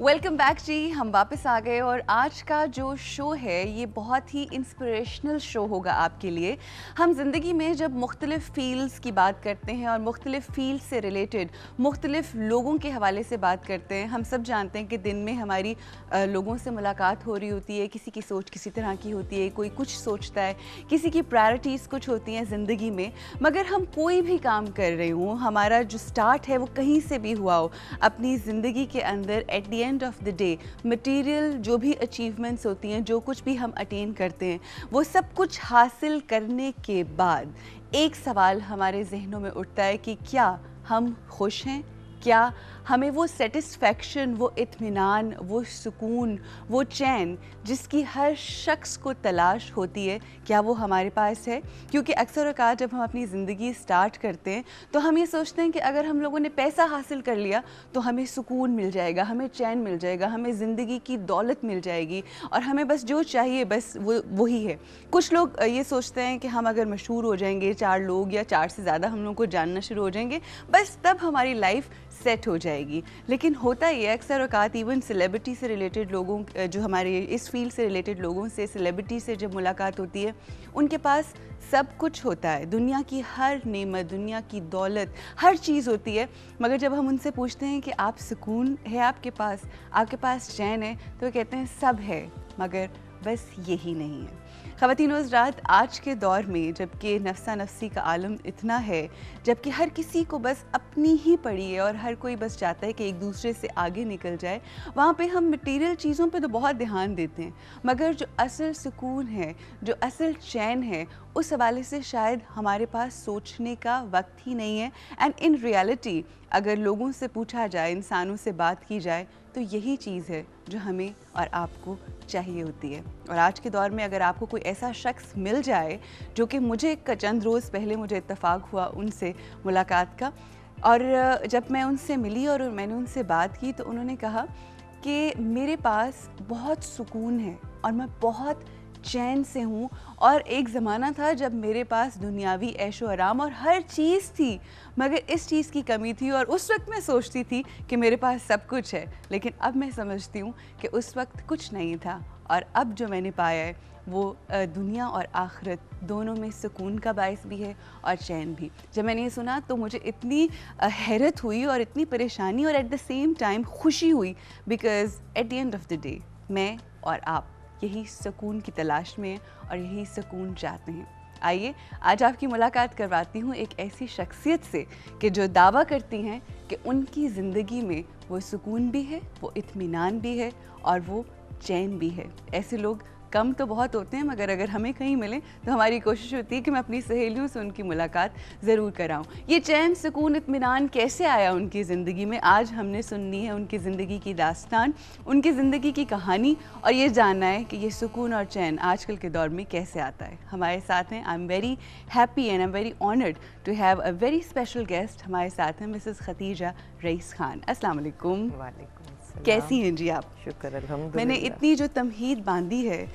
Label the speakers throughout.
Speaker 1: Welcome back जी। हम वापस आ गए और आज का जो शो है ये बहुत ही इंस्पिरेशनल शो होगा आपके लिए। हम ज़िंदगी में जब मुख्तलिफ़ फील्ड्स की बात करते हैं और मुख्तलिफ़ फील्ड से रिलेटेड मुख्तलिफ़ लोगों के हवाले से बात करते हैं, हम सब जानते हैं कि दिन में हमारी लोगों से मुलाकात हो रही होती है। किसी की सोच किसी तरह की होती है, कोई कुछ सोचता है, किसी की प्रायोरिटीज़ कुछ होती हैं ज़िंदगी में। मगर हम कोई भी काम कर रहे हों, हमारा जो स्टार्ट है वो कहीं से भी हुआ हो, अपनी ज़िंदगी के अंदर at the end of the day material जो भी अचीवमेंट्स होती हैं, जो कुछ भी हम अटेन करते हैं, वो सब कुछ हासिल करने के बाद एक सवाल हमारे जहनों में उठता है कि क्या हम खुश हैं? क्या हमें वो सेटिस्फैक्शन, वो इत्मीनान, वो सुकून, वो चैन जिसकी हर शख्स को तलाश होती है, क्या वो हमारे पास है? क्योंकि अक्सर औक़ात जब हम अपनी ज़िंदगी स्टार्ट करते हैं तो हम ये सोचते हैं कि अगर हम लोगों ने पैसा हासिल कर लिया तो हमें सुकून मिल जाएगा, हमें चैन मिल जाएगा, हमें ज़िंदगी की दौलत मिल जाएगी और हमें बस जो चाहिए बस वो वही है। कुछ लोग ये सोचते हैं कि हम अगर मशहूर हो जाएंगे, 4 लोग या 4 से ज़्यादा हम लोगों को जानना शुरू हो जाएंगे, बस तब हमारी लाइफ सेट हो जाएगी। लेकिन होता ये अक्सर औक़ात इवन सेलिब्रिटी से रिलेटेड लोगों, जो हमारे इस फील्ड से रिलेटेड लोगों से, सेलिब्रिटी से जब मुलाकात होती है, उनके पास सब कुछ होता है, दुनिया की हर नेमत, दुनिया की दौलत, हर चीज़ होती है। मगर जब हम उनसे पूछते हैं कि आप सुकून है आपके पास चैन है, तो वो कहते हैं सब है मगर बस यही नहीं है। ख़वातीन व हज़रात, आज के दौर में जबकि नफ्सा नफ्सी का आलम इतना है, जबकि हर किसी को बस अपनी ही पड़ी है और हर कोई बस चाहता है कि एक दूसरे से आगे निकल जाए, वहाँ पे हम मटीरियल चीज़ों पे तो बहुत ध्यान देते हैं, मगर जो असल सुकून है, जो असल चैन है, उस हवाले से शायद हमारे पास सोचने का वक्त ही नहीं है। एंड इन रियलिटी अगर लोगों से पूछा जाए, इंसानों से बात की जाए, तो यही चीज़ है जो हमें और आपको चाहिए होती है। और आज के दौर में अगर आपको कोई ऐसा शख्स मिल जाए, जो कि मुझे चंद रोज़ पहले मुझे इत्तफ़ाक़ हुआ उनसे मुलाकात का, और जब मैं उनसे मिली और मैंने उनसे बात की तो उन्होंने कहा कि मेरे पास बहुत सुकून है और मैं बहुत चैन से हूँ, और एक ज़माना था जब मेरे पास दुनियावी ऐशो आराम और हर चीज़ थी, मगर इस चीज़ की कमी थी और उस वक्त मैं सोचती थी कि मेरे पास सब कुछ है। लेकिन अब मैं समझती हूँ कि उस वक्त कुछ नहीं था, और अब जो मैंने पाया है वो दुनिया और आखिरत दोनों में सुकून का बायस भी है और चैन भी। जब मैंने ये सुना तो मुझे इतनी हैरत हुई और इतनी परेशानी और एट द सेम टाइम खुशी हुई, because at the end of the day मैं और आप यही सुकून की तलाश में हैं और यही सुकून चाहते हैं। आइए आज आपकी मुलाकात करवाती हूँ एक ऐसी शख्सियत से कि जो दावा करती हैं कि उनकी ज़िंदगी में वो सुकून भी है, वो इत्मीनान भी है और वो चैन भी है। ऐसे लोग कम तो बहुत होते हैं, मगर अगर हमें कहीं मिलें तो हमारी कोशिश होती है कि मैं अपनी सहेलियों से उनकी मुलाकात ज़रूर कराऊं। ये चैन, सुकून, इत्मीनान कैसे आया उनकी ज़िंदगी में, आज हमने सुननी है उनकी ज़िंदगी की दास्तान, उनकी ज़िंदगी की कहानी, और ये जानना है कि ये सुकून और चैन आजकल के दौर में कैसे आता है। हमारे साथ हैं, I am very happy and I am very honoured to have a very special guest. हमारे साथ हैं मिसेस खतीजा रईस खान। अस्सलाम वालेकुम। कैसी हैं जी आप?
Speaker 2: शुक्र अल्हम्दुलिल्लाह।
Speaker 1: मैंने इतनी जो तमहीद बांधी है,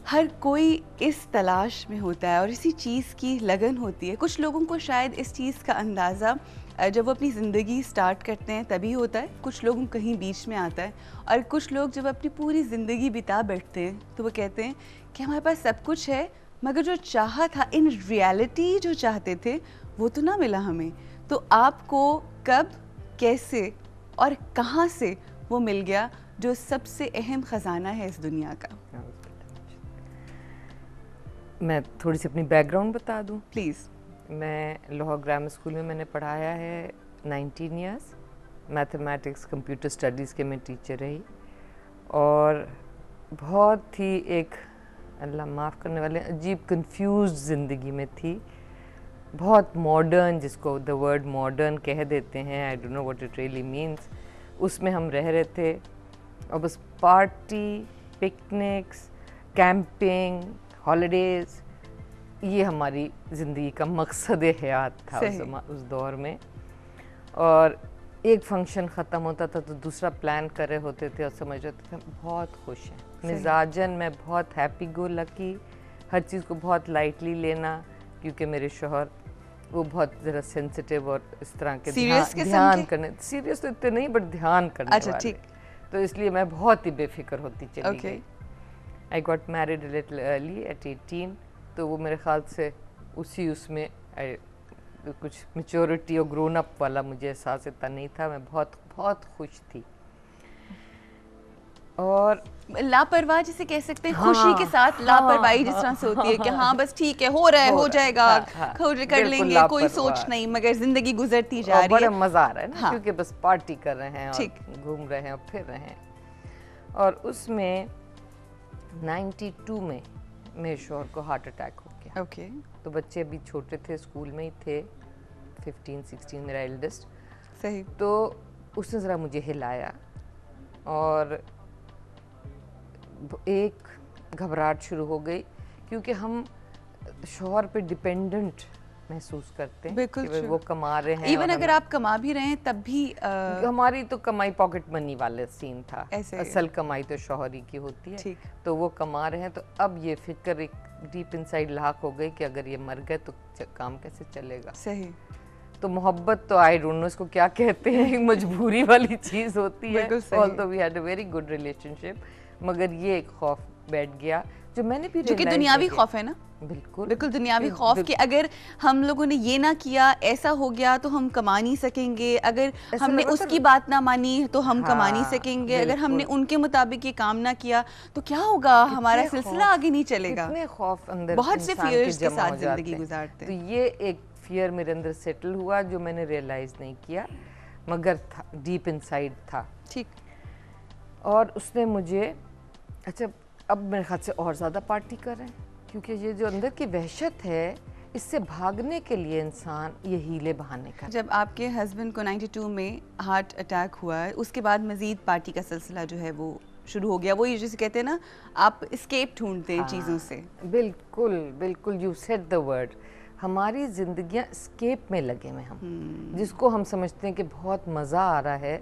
Speaker 1: हर कोई इस तलाश में होता है और इसी चीज़ की लगन होती है। कुछ लोगों को शायद इस चीज़ का अंदाज़ा जब वो अपनी ज़िंदगी स्टार्ट करते हैं तभी होता है, कुछ लोगों को कहीं बीच में आता है, और कुछ लोग जब अपनी पूरी ज़िंदगी बिता बैठते हैं तो वो कहते हैं कि हमारे पास सब कुछ है, मगर जो चाहा था, इन रियलिटी जो चाहते थे वो तो ना मिला हमें। तो आपको कब, कैसे और कहाँ से वो मिल गया जो सबसे अहम ख़जाना है इस दुनिया का?
Speaker 2: मैं थोड़ी सी अपनी बैकग्राउंड बता दूं।
Speaker 1: प्लीज़।
Speaker 2: मैं लाहौर ग्रामर स्कूल में मैंने पढ़ाया है 19 ईयर्स। मैथमेटिक्स, कंप्यूटर स्टडीज़ के मैं टीचर रही, और बहुत ही एक, अल्लाह माफ़ करने वाले, अजीब कंफ्यूज ज़िंदगी में थी। बहुत मॉडर्न, जिसको द वर्ड मॉडर्न कह देते हैं, I don't know what it really means, उसमें हम रह रहे थे। और बस पार्टी, पिकनिक्स, कैंपिंग, हॉलीडेज़, ये हमारी ज़िंदगी का मकसद हयात था उस दौर में। और एक फंक्शन ख़त्म होता था तो दूसरा प्लान कर रहे होते थे और समझ रहे थे बहुत खुश हैं। मिजाजन मैं बहुत हैप्पी गो लकी, हर चीज़ को बहुत लाइटली लेना, क्योंकि मेरे शौहर वो बहुत ज़रा सेंसिटिव और इस तरह के ध्यान करने, सीरियस तो इतने नहीं बट ध्यान करने
Speaker 1: अच्छा,
Speaker 2: वाले।
Speaker 1: ठीक।
Speaker 2: तो इसलिए मैं बहुत ही बेफिक्र होती चली
Speaker 1: Okay.
Speaker 2: गई। I got married little early at 18, तो वो मेरे ख्याल से उसमें कुछ मेच्योरिटी और ग्रोन अप वाला मुझे एहसास इतना नहीं था। मैं बहुत बहुत खुश थी। और
Speaker 1: लापरवाह जिसे कह सकते हैं,
Speaker 2: हाँ,
Speaker 1: खुशी के साथ लापरवाही जिस तरह से होती है कि हाँ बस ठीक है, हो रहा है, हो जाएगा,
Speaker 2: हाँ,
Speaker 1: कर
Speaker 2: बिल्कुल
Speaker 1: लेंगे, कोई
Speaker 2: लापरवाह।
Speaker 1: सोच नहीं, मगर जिंदगी गुजरती जा
Speaker 2: और
Speaker 1: रही
Speaker 2: बड़ा
Speaker 1: है।
Speaker 2: मजा आ रहा है ना,
Speaker 1: हाँ।
Speaker 2: क्योंकि बस पार्टी कर रहे हैं
Speaker 1: ठीक।
Speaker 2: और घूम रहे हैं और फिर रहे हैं। और उसमें 92 में मेरे शौहर को हार्ट अटैक हो गया।
Speaker 1: ओके।
Speaker 2: तो बच्चे अभी छोटे थे, स्कूल में ही थे, 15-16, मेरा एल्डेस्ट।
Speaker 1: सही।
Speaker 2: तो उसने ज़रा मुझे हिलाया और एक घबराहट शुरू हो गई, क्योंकि हम शौहर पे डिपेंडेंट महसूस करते हैं
Speaker 1: बिल्कुल
Speaker 2: कि वो कमा रहे हैं।
Speaker 1: इवन
Speaker 2: और
Speaker 1: अगर आप कमा भी रहे हैं तब भी
Speaker 2: हमारी तो कमाई पॉकेट मनी वाले सीन था,
Speaker 1: ऐसे ही।
Speaker 2: असल कमाई तो शौहरी की होती है।
Speaker 1: ठीक।
Speaker 2: तो वो कमा रहे हैं, तो अब ये फिक्र एक डीप इनसाइड लाक हो गई कि अगर ये मर गए तो काम कैसे चलेगा।
Speaker 1: सही।
Speaker 2: तो मोहब्बत तो आई डोंट नो इसको क्या कहते हैं, एक मजबूरी वाली चीज़ होती है।
Speaker 1: बिल्कुल सही।
Speaker 2: Although we had a very good relationship, मगर ये एक खौफ बैठ गया जो मैंने भी
Speaker 1: जो कि
Speaker 2: realize
Speaker 1: दुनियावी
Speaker 2: नहीं किया।
Speaker 1: खौफ है ना।
Speaker 2: बिल्कुल
Speaker 1: बिल्कुल दुनियावी खौफ कि अगर हम लोगों ने ये ना किया, ऐसा हो गया तो हम कमा नहीं सकेंगे, अगर हमने
Speaker 2: लगा था
Speaker 1: उसकी बात ना मानी तो हम कमा नहीं
Speaker 2: हाँ,
Speaker 1: सकेंगे, अगर हमने
Speaker 2: बिल्कुल।
Speaker 1: उनके मुताबिक ये काम ना किया तो क्या होगा, हमारा
Speaker 2: कितने
Speaker 1: सिलसिला
Speaker 2: खौफ-
Speaker 1: आगे नहीं चलेगा।
Speaker 2: कितने खौफ अंदर
Speaker 1: बहुत से
Speaker 2: इंसान
Speaker 1: fears के
Speaker 2: जमा
Speaker 1: साथ
Speaker 2: हो जाते
Speaker 1: जिंदगी
Speaker 2: हैं।
Speaker 1: गुजारते
Speaker 2: तो
Speaker 1: हैं।
Speaker 2: ये एक फियर मेरे अंदर सेटल हुआ जो मैंने रियलाइज नहीं किया, मगर था, डीप इनसाइड था।
Speaker 1: ठीक।
Speaker 2: और उसने मुझे, अच्छा अब मेरे ख्याल से और ज़्यादा पार्टी कर रहे हैं, क्योंकि ये जो अंदर की वहशत है, इससे भागने के लिए इंसान ये हीले बहाने का।
Speaker 1: जब आपके हस्बैंड को 92 में हार्ट अटैक हुआ, उसके बाद मजीद पार्टी का सिलसिला जो है वो शुरू हो गया। वो ये जैसे कहते हैं ना, आप एस्केप ढूंढते हैं चीज़ों से।
Speaker 2: बिल्कुल बिल्कुल, यू सेड द वर्ड। हमारी जिंदगियां स्केप में लगे हुए हम, जिसको हम समझते हैं कि बहुत मज़ा आ रहा है,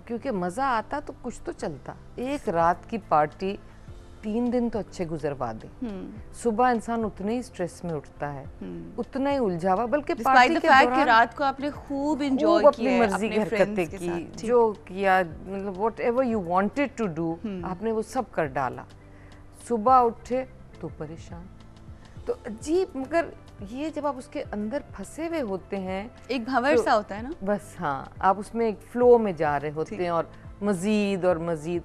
Speaker 2: क्योंकि मज़ा आता तो कुछ तो चलता। एक रात की पार्टी 3 दिन तो अच्छे गुजरवा दे। सुबह इंसान उतने ही स्ट्रेस में उठता है, उतना ही उलझा हुआ, बल्कि पार्टी के
Speaker 1: दौरान रात को आपने खूब एंजॉय किया,
Speaker 2: अपनी मर्जी की हरकतें की, जो किया, मतलब whatever you wanted to do, आपने वो सब कर डाला। सुबह उठे तो परेशान, तो अजीब। मगर ये जब आप उसके अंदर फंसे हुए होते हैं,
Speaker 1: एक भंवर
Speaker 2: तो
Speaker 1: सा होता है ना,
Speaker 2: बस हाँ, आप उसमें एक फ्लो में जा रहे होते हैं और मज़ीद।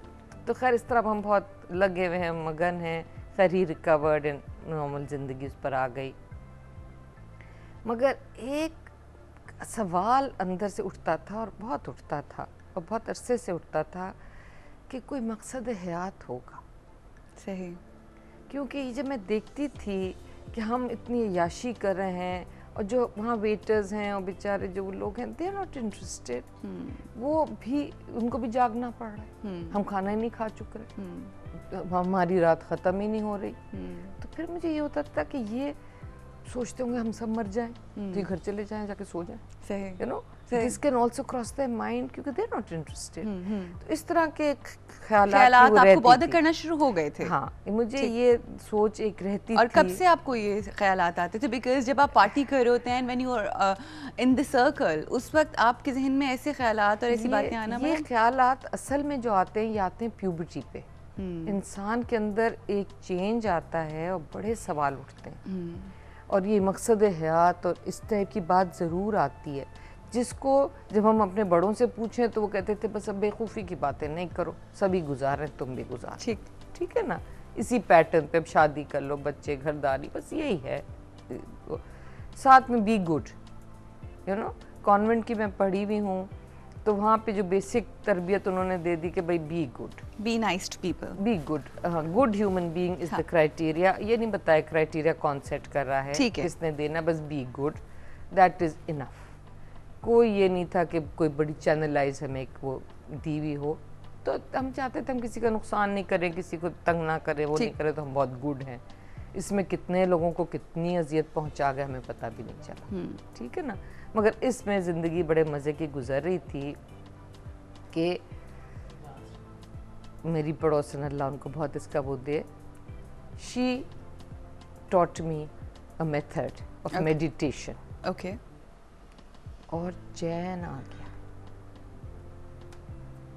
Speaker 2: तो खैर इस तरह हम बहुत लगे हुए हैं, मगन हैं। खैर ही रिकवर्ड एंड नॉर्मल ज़िंदगी उस पर आ गई। मगर एक सवाल अंदर से उठता था और बहुत उठता था और बहुत अरसे से उठता था कि कोई मकसद हयात होगा।
Speaker 1: सही।
Speaker 2: क्योंकि जब मैं देखती थी कि हम इतनी अय्याशी कर रहे हैं, और जो वहाँ वेटर्स हैं और बेचारे जो लोग हैं, दे आर नॉट इंटरेस्टेड, वो भी, उनको भी जागना पड़ रहा है। हम खाना ही नहीं खा चुक रहे, हमारी रात ख़त्म ही नहीं हो रही। तो फिर मुझे ये होता था कि ये सोचते होंगे हम सब मर जाएं, तो ये घर चले जाएं, जाके सो जाएं।
Speaker 1: सही।
Speaker 2: You know, this can also cross their mind, क्योंकि दे आर नॉट इंटरेस्टेड। तो इस तरह के ख्यालात
Speaker 1: आपको बॉदर करना शुरू हो गए थे।
Speaker 2: हाँ, मुझे ये सोच एक रहती
Speaker 1: और
Speaker 2: थी।
Speaker 1: कब से आपको ये ख्यालात आते थे? बिकॉज जब आप पार्टी कर रहे होते हैं, when you are in the circle, उस वक्त आपके जहन में ऐसे ख्यालात और ऐसी बातें आना।
Speaker 2: ये ख्यालात असल में जो आते हैं, ये आते हैं प्यूबर्टी पे। इंसान के अंदर एक चेंज आता है और बड़े सवाल उठते हैं, और ये मकसद हयात और इस टाइप की बात ज़रूर आती है, जिसको जब हम अपने बड़ों से पूछें तो वो कहते थे बस अब बेवकूफ़ी की बातें नहीं करो, सभी गुजारें, तुम भी गुजार। ठीक है ना, इसी पैटर्न पे अब शादी कर लो, बच्चे, घरदारी, बस यही है। साथ में be good, you know. Convent की मैं पढ़ी हुई हूँ, तो वहाँ पे जो बेसिक तरबियत उन्होंने दे दी कि भाई be good,
Speaker 1: be nice to people,
Speaker 2: be good, good human being is the criteria. ये नहीं बताया क्राइटेरिया कौन सेट कर रहा है, किसने देना, बस be good, that is enough. कोई ये नहीं था कि कोई बड़ी चैनलाइज हमें एक वो दी हुई हो, तो हम चाहते थे हम किसी का नुकसान नहीं करें, किसी को तंग ना करें, वो नहीं करें, तो हम बहुत गुड हैं। इसमें कितने लोगों को कितनी अजियत पहुंचा गए हमें पता भी नहीं चला। ठीक है ना, मगर इसमें ज़िंदगी बड़े मज़े की गुजर रही थी कि मेरी पड़ोसन, अल्लाह उनको बहुत इसका वो दे, she taught me a method of meditation.
Speaker 1: Okay.
Speaker 2: और चैन आ गया,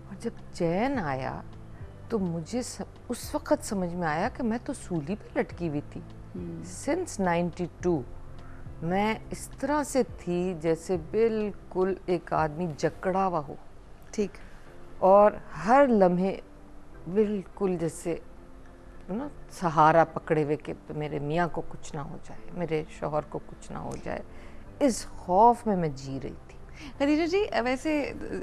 Speaker 2: और और जब चैन आया तो मुझे उस वक़्त समझ में आया कि मैं तो सूली पे लटकी हुई थी। सिंस 92 मैं इस तरह से थी जैसे बिल्कुल एक आदमी जकड़ा हुआ हो,
Speaker 1: ठीक,
Speaker 2: और हर लम्हे बिल्कुल जैसे ना सहारा पकड़े हुए कि मेरे मियाँ को कुछ ना हो जाए, मेरे शौहर को कुछ ना हो जाए, इस खौफ में मैं जी रही थी।
Speaker 1: खदीजा जी, वैसे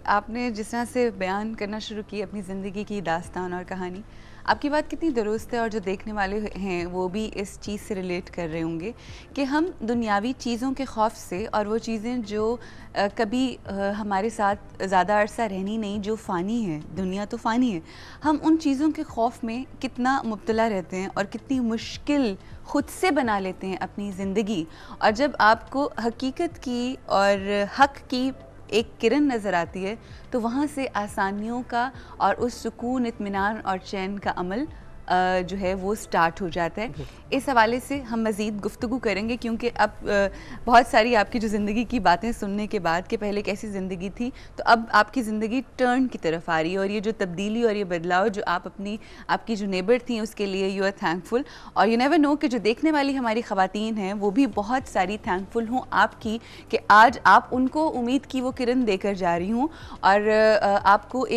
Speaker 1: आपने जिस तरह से बयान करना शुरू की अपनी ज़िंदगी की दास्तान और कहानी, आपकी बात कितनी दुरुस्त है और जो देखने वाले हैं वो भी इस चीज़ से रिलेट कर रहे होंगे कि हम दुनियावी चीज़ों के खौफ से, और वो चीज़ें जो कभी हमारे साथ ज़्यादा अरसा रहनी नहीं, जो फ़ानी है, दुनिया तो फ़ानी है, हम उन चीज़ों के खौफ में कितना मुब्तला रहते हैं और कितनी मुश्किल ख़ुद से बना लेते हैं अपनी ज़िंदगी। और जब आपको हकीकत की और हक़ की एक किरण नज़र आती है तो वहाँ से आसानियों का और उस सुकून, इत्मीनान और चैन का अमल जो है वो स्टार्ट हो जाता है। इस हवाले से हम मज़ीद गुफ्तगू करेंगे, क्योंकि अब बहुत सारी आपकी जो ज़िंदगी की बातें सुनने के बाद कि पहले कैसी ज़िंदगी थी, तो अब आपकी ज़िंदगी टर्न की तरफ आ रही है, और ये जो तब्दीली और ये बदलाव जो आप आपकी जो नेबर थी उसके लिए यू आर थैंकफुल। और यू नेवर नो कि जो देखने वाली हमारी ख़वातीन हैं वो भी बहुत सारी थैंकफुल हों आपकी कि आज आप उनको उम्मीद की वो किरण देकर जा रही हूँ, और आपको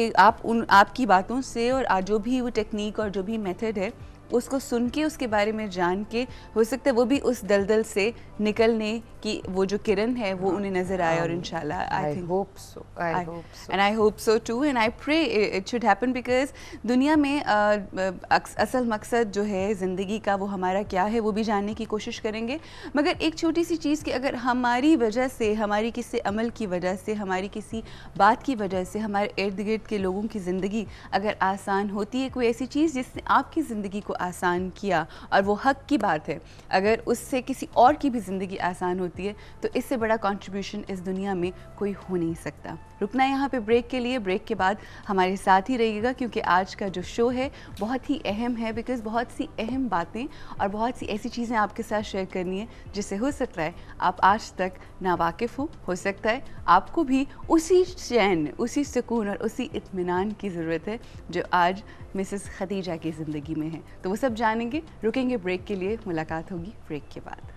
Speaker 1: आपकी बातों से और जो भी वो टेक्निक और जो भी मेथड है उसको सुन के, उसके बारे में जान के, हो सकता है वो भी उस दलदल से निकलने की वो जो किरण है वो उन्हें नज़र आए। और इंशाल्लाह I
Speaker 2: hope so,
Speaker 1: and I hope so too, and I pray it should happen, because दुनिया में असल मकसद जो है ज़िंदगी का वो हमारा क्या है वो भी जानने की कोशिश करेंगे। मगर एक छोटी सी चीज़ कि अगर हमारी वजह से, हमारी किसी अमल की वजह से, हमारी किसी बात की वजह से हमारे इर्द गिर्द के लोगों की ज़िंदगी अगर आसान होती है, कोई ऐसी चीज़ जिसने आपकी ज़िंदगी को आसान किया और वो हक़ की बात है, अगर उससे किसी और की भी ज़िंदगी आसान होती है तो इससे बड़ा कंट्रीब्यूशन इस दुनिया में कोई हो नहीं सकता। रुकना यहाँ पे ब्रेक के लिए, ब्रेक के बाद हमारे साथ ही रहिएगा, क्योंकि आज का जो शो है बहुत ही अहम है, बिकॉज़ बहुत सी अहम बातें और बहुत सी ऐसी चीज़ें आपके साथ शेयर करनी है जिससे हो सकता है आप आज तक नावाकिफ़ हो सकता है आपको भी उसी चैन, उसी सुकून और उसी इत्मीनान की ज़रूरत है जो आज मिसेस खदीजा की ज़िंदगी में है। तो वो सब जानेंगे, रुकेंगे ब्रेक के लिए, मुलाकात होगी ब्रेक के बाद।